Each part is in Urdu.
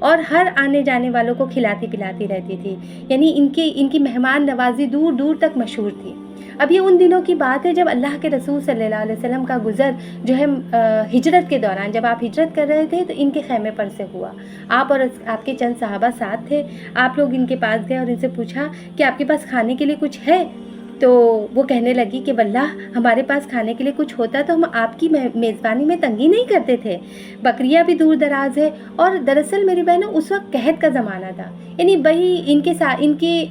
اور ہر آنے جانے والوں کو کھلاتی پلاتی رہتی تھی. یعنی ان کی مہمان نوازی دور دور تک مشہور تھی. اب یہ ان دنوں کی بات ہے جب اللہ کے رسول صلی اللہ علیہ وسلم کا گزر جو ہے ہجرت کے دوران، جب آپ ہجرت کر رہے تھے تو ان کے خیمے پر سے ہوا. آپ اور آپ کے چند صحابہ ساتھ تھے. آپ لوگ ان کے پاس گئے اور ان سے پوچھا کہ آپ کے پاس کھانے کے لیے کچھ ہے؟ تو وہ کہنے لگی کہ واللہ ہمارے پاس کھانے کے لیے کچھ ہوتا تو ہم آپ کی میزبانی میں تنگی نہیں کرتے تھے. بکریاں بھی دور دراز ہے، اور دراصل میری بہنوں اس وقت قحط کا زمانہ تھا. یعنی وہی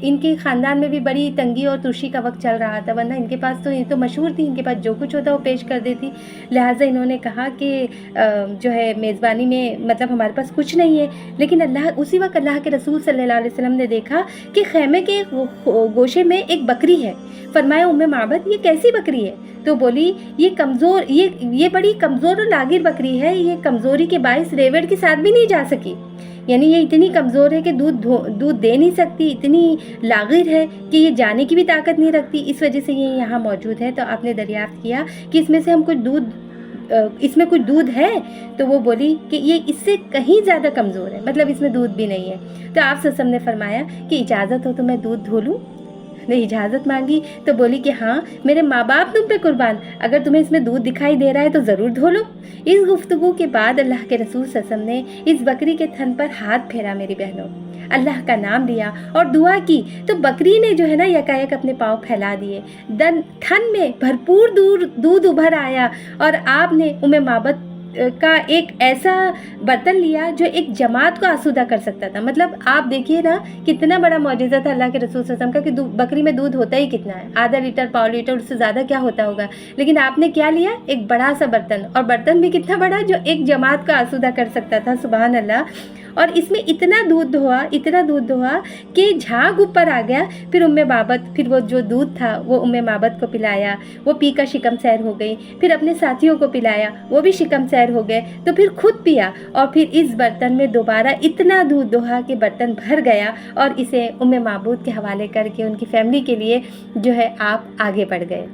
ان کے خاندان میں بھی بڑی تنگی اور ترشی کا وقت چل رہا تھا، ورنہ ان کے پاس تو یہ تو مشہور تھی، ان کے پاس جو کچھ ہوتا وہ پیش کر دیتی. لہٰذا انہوں نے کہا کہ جو ہے میزبانی میں مطلب ہمارے پاس کچھ نہیں ہے. لیکن اسی وقت اللہ کے رسول صلی اللہ علیہ وسلم نے دیکھا کہ خیمے کے گوشے میں ایک بکری ہے. فرمایا ام معبد یہ کیسی بکری ہے؟ تو بولی یہ بڑی کمزور اور لاغر بکری ہے، یہ کمزوری کے باعث ریوڑ کے ساتھ بھی نہیں جا سکی. یعنی یہ اتنی کمزور ہے کہ دودھ دے نہیں سکتی، اتنی لاغر ہے کہ یہ جانے کی بھی طاقت نہیں رکھتی، اس وجہ سے یہ یہاں موجود ہے. تو آپ نے دریافت کیا کہ اس میں کچھ دودھ ہے؟ تو وہ بولی کہ یہ اس سے کہیں زیادہ کمزور ہے، مطلب اس میں دودھ بھی نہیں ہے. تو آپ صلی اللہ علیہ وسلم نے فرمایا کہ اجازت ہو تو میں دودھ دھو لوں؟ نے اجازت مانگی تو بولی کہ ہاں میرے ماں باپ تم پہ قربان، اگر تمہیں اس میں دودھ دکھائی دے رہا ہے تو ضرور دھو لو. اس گفتگو کے بعد اللہ کے رسول صلی اللہ علیہ وسلم نے اس بکری کے تھن پر ہاتھ پھیرا میری بہنوں، اللہ کا نام لیا اور دعا کی تو بکری نے جو ہے نا یکایک اپنے پاؤں پھیلا دیے. تھن میں بھرپور دودھ ابھر آیا اور آپ نے ام معبد کا ایک ایسا برتن لیا جو ایک جماعت کو آسودہ کر سکتا تھا. مطلب آپ دیکھیے نا کتنا بڑا معجزہ تھا اللہ کے رسول صلی اللہ علیہ وسلم کا کہ بکری میں دودھ ہوتا ہی کتنا ہے، آدھا لیٹر، پاؤ لیٹر، اس سے زیادہ کیا ہوتا ہوگا. لیکن آپ نے کیا لیا؟ ایک بڑا سا برتن، اور برتن بھی کتنا بڑا جو ایک جماعت کو آسودہ کر سکتا تھا. سبحان اللہ. اور اس میں اتنا دودھ دھوا کہ جھاگ اوپر آ گیا. پھر پھر وہ جو دودھ تھا وہ ام معبد کو پلایا، وہ پی کر شکم سیر ہو گئی. پھر اپنے ساتھیوں کو پلایا، وہ بھی شکم سیر ہو گئے. تو پھر خود پیا، اور پھر اس برتن میں دوبارہ اتنا دودھ دہا کہ برتن بھر گیا، اور اسے ام معبود کے حوالے کر کے ان کی فیملی کے لیے جو ہے آپ آگے بڑھ گئے.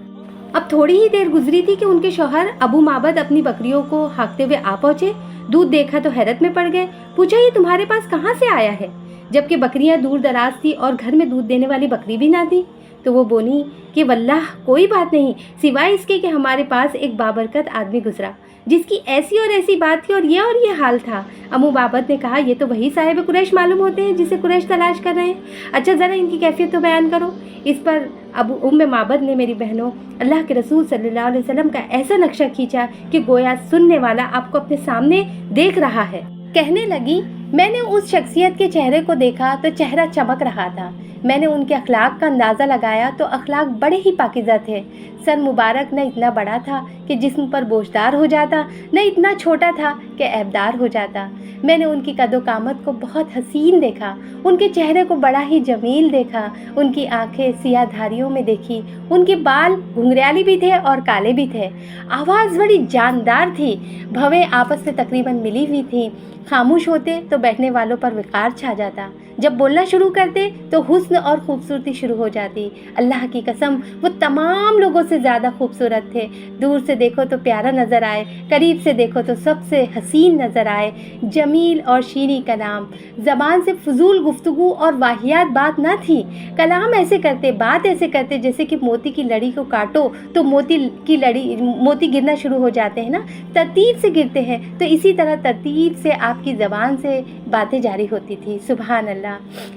اب تھوڑی ہی دیر گزری تھی کہ ان کے شوہر ابو معبد اپنی بکریوں کو ہانکتے ہوئے آ پہنچے. دودھ دیکھا تو حیرت میں پڑ گئے. پوچھا یہ تمہارے پاس کہاں سے آیا ہے؟ جبکہ بکریاں دور دراز تھی اور گھر میں دودھ دینے والی بکری بھی نہ تھی. تو وہ بولی کہ واللہ کوئی بات نہیں سوائے اس کے کہ ہمارے پاس ایک بابرکت آدمی گزرا جس کی ایسی اور ایسی بات تھی اور یہ حال تھا. ابو معبد نے کہا یہ تو وہی صاحب قریش معلوم ہوتے ہیں جسے قریش تلاش کر رہے ہیں. اچھا ذرا ان کی کیفیت تو بیان کرو. اس پر ام معبد نے میری بہنوں اللہ کے رسول صلی اللہ علیہ وسلم کا ایسا نقشہ کھینچا کہ گویا سننے والا آپ کو اپنے سامنے دیکھ رہا ہے. کہنے لگی میں نے اس شخصیت کے چہرے کو دیکھا تو چہرہ چمک رہا تھا. میں نے ان کے اخلاق کا اندازہ لگایا تو اخلاق بڑے ہی پاکیزہ تھے. سر مبارک نہ اتنا بڑا تھا کہ جسم پر بوجھدار ہو جاتا، نہ اتنا چھوٹا تھا کہ عیبدار ہو جاتا. میں نے ان کی قد و قامت کو بہت حسین دیکھا، ان کے چہرے کو بڑا ہی جمیل دیکھا. ان کی آنکھیں سیاہ دھاریوں میں دیکھی، ان کے بال گھنگریالی بھی تھے اور کالے بھی تھے. آواز بڑی جاندار تھی، بھویں آپس میں تقریباً ملی ہوئی تھی. خاموش ہوتے تو بیٹھنے والوں پر وقار چھا جاتا، جب بولنا شروع کرتے تو حسن اور خوبصورتی شروع ہو جاتی. اللہ کی قسم وہ تمام لوگوں سے زیادہ خوبصورت تھے. دور سے دیکھو تو پیارا نظر آئے، قریب سے دیکھو تو سب سے حسین نظر آئے. جمیل اور شیریں کلام، زبان سے فضول گفتگو اور واہیات بات نہ تھی. کلام ایسے کرتے، بات ایسے کرتے جیسے کہ موتی کی لڑی کو کاٹو تو موتی گرنا شروع ہو جاتے ہیں نا، ترتیب سے گرتے ہیں. تو اسی طرح ترتیب سے آپ کی زبان سے باتیں جاری ہوتی تھی. سبحان اللہ.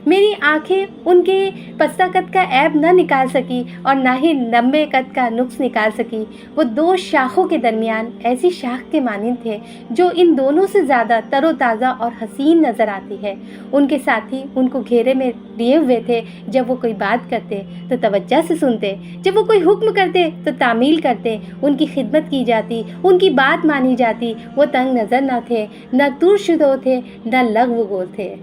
میری آنکھیں ان کے پستہ قد کا عیب نہ نکال سکی اور نہ ہی لمبے قد کا نقص نکال سکی. وہ دو شاخوں کے درمیان ایسی شاخ کے مانند تھے جو ان دونوں سے زیادہ تر و تازہ اور حسین نظر آتی ہے. ان کے ساتھی ان کو گھیرے میں لیے ہوئے تھے. جب وہ کوئی بات کرتے تو توجہ سے سنتے، جب وہ کوئی حکم کرتے تو تعمیل کرتے. ان کی خدمت کی جاتی، ان کی بات مانی جاتی. وہ تنگ نظر نہ تھے، نہ ترشدو تھے، نہ لغو گول تھے.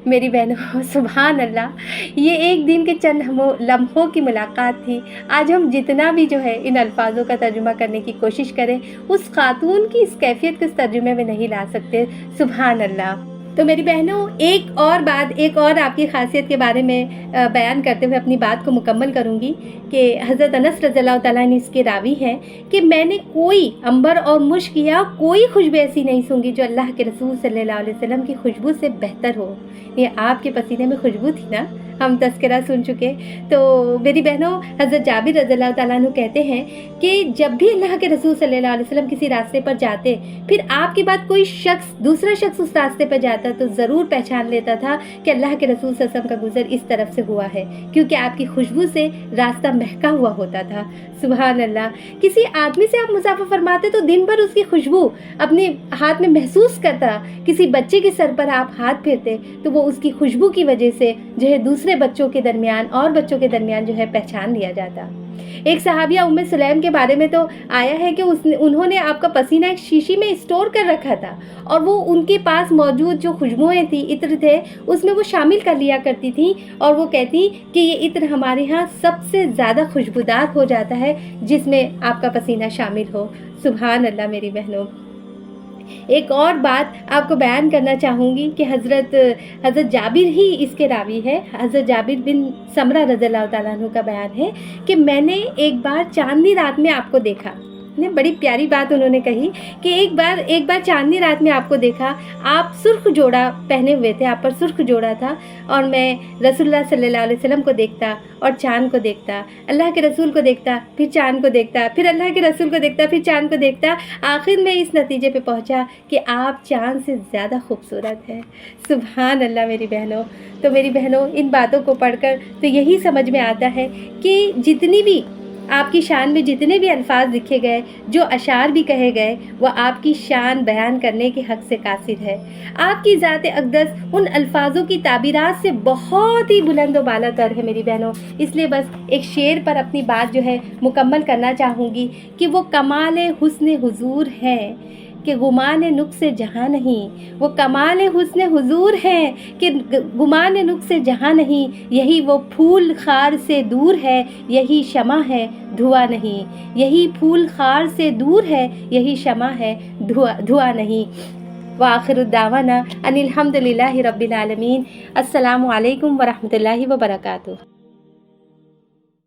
میری بہنوں سبحان اللہ، یہ ایک دن کے چند لمحوں کی ملاقات تھی. آج ہم جتنا بھی جو ہے ان الفاظوں کا ترجمہ کرنے کی کوشش کریں اس خاتون کی اس کیفیت کو اس ترجمے میں نہیں لا سکتے. سبحان اللہ. تو میری بہنوں ایک اور آپ کی خاصیت کے بارے میں بیان کرتے ہوئے اپنی بات کو مکمل کروں گی کہ حضرت انس رضی اللہ تعالیٰ عنہ اس کے راوی ہیں کہ میں نے کوئی عنبر اور مشک یا کوئی خوشبو ایسی نہیں سونگھی جو اللہ کے رسول صلی اللہ علیہ وسلم کی خوشبو سے بہتر ہو. یہ آپ کے پسینے میں خوشبو تھی نا، ہم تذکرہ سن چکے. تو میری بہنوں حضرت جابر رضی اللہ تعالیٰ عنہ کہتے ہیں کہ جب بھی اللہ کے رسول صلی اللہ علیہ وسلم کسی راستے پر جاتے، پھر آپ کے بعد کوئی دوسرا شخص اس راستے پر جاتا تو ضرور پہچان لیتا تھا کہ اللہ کے رسول صلی اللہ علیہ وسلم کا گزر اس طرف سے ہوا ہے، کیونکہ آپ کی خوشبو سے راستہ مہکا ہوا ہوتا تھا. سبحان اللہ. کسی آدمی سے آپ مسافہ فرماتے تو دن بھر اس کی خوشبو اپنے ہاتھ میں محسوس کرتا. کسی بچے کے سر پر آپ ہاتھ پھیرتے تو وہ اس کی خوشبو کی وجہ سے جو ہے دوسرے بچوں کے درمیان جو ہے پہچان لیا جاتا. ایک صحابیہ ام سلیم کے بارے میں تو آیا ہے کہ انہوں نے آپ کا پسینہ ایک شیشی میں اسٹور کر رکھا تھا، اور وہ ان کے پاس موجود جو خوشبوئیں تھیں، عطر تھے، اس میں وہ شامل کر لیا کرتی تھیں، اور وہ کہتی کہ یہ عطر ہمارے ہاں سب سے زیادہ خوشبودار ہو جاتا ہے جس میں آپ کا پسینہ شامل ہو. سبحان اللہ میری بہنوں. ایک اور بات آپ کو بیان کرنا چاہوں گی کہ حضرت جابر ہی اس کے راوی ہے. حضرت جابر بن سمرہ رضی اللہ تعالیٰ عنہ کا بیان ہے کہ میں نے ایک بار چاندنی رات میں آپ کو دیکھا. بڑی پیاری بات انہوں نے کہی کہ ایک بار چاندنی رات میں آپ کو دیکھا، آپ سرخ جوڑا پہنے ہوئے تھے، آپ پر سرخ جوڑا تھا، اور میں رسول اللہ صلی اللہ علیہ وسلم کو دیکھتا اور چاند کو دیکھتا، اللہ کے رسول کو دیکھتا، پھر چاند کو دیکھتا، پھر اللہ کے رسول کو دیکھتا، پھر چاند کو دیکھتا. آخر میں اس نتیجے پہ پہنچا کہ آپ چاند سے زیادہ خوبصورت ہیں. سبحان اللہ میری بہنوں. تو میری بہنوں ان باتوں کو پڑھ کر تو یہی سمجھ میں آتا ہے کہ جتنی بھی آپ کی شان میں جتنے بھی الفاظ لکھے گئے، جو اشعار بھی کہے گئے، وہ آپ کی شان بیان کرنے کے حق سے قاصر ہے. آپ کی ذات اقدس ان الفاظوں کی تعبیرات سے بہت ہی بلند و بالا تر ہے میری بہنوں. اس لیے بس ایک شعر پر اپنی بات جو ہے مکمل کرنا چاہوں گی کہ وہ کمال حسن حضور ہیں کہ گمان نقص جہاں نہیں. وہ کمال حسن حضور ہیں کہ گمان نقص جہاں نہیں. یہی وہ پھول خار سے دور ہے، یہی شمع ہے دھواں نہیں. یہی پھول خار سے دور ہے، یہی شمع ہے دھواں نہیں. وآخر الدعوانا ان الحمد للہ رب العالمین. السلام علیکم ورحمۃ اللہ وبرکاتہ.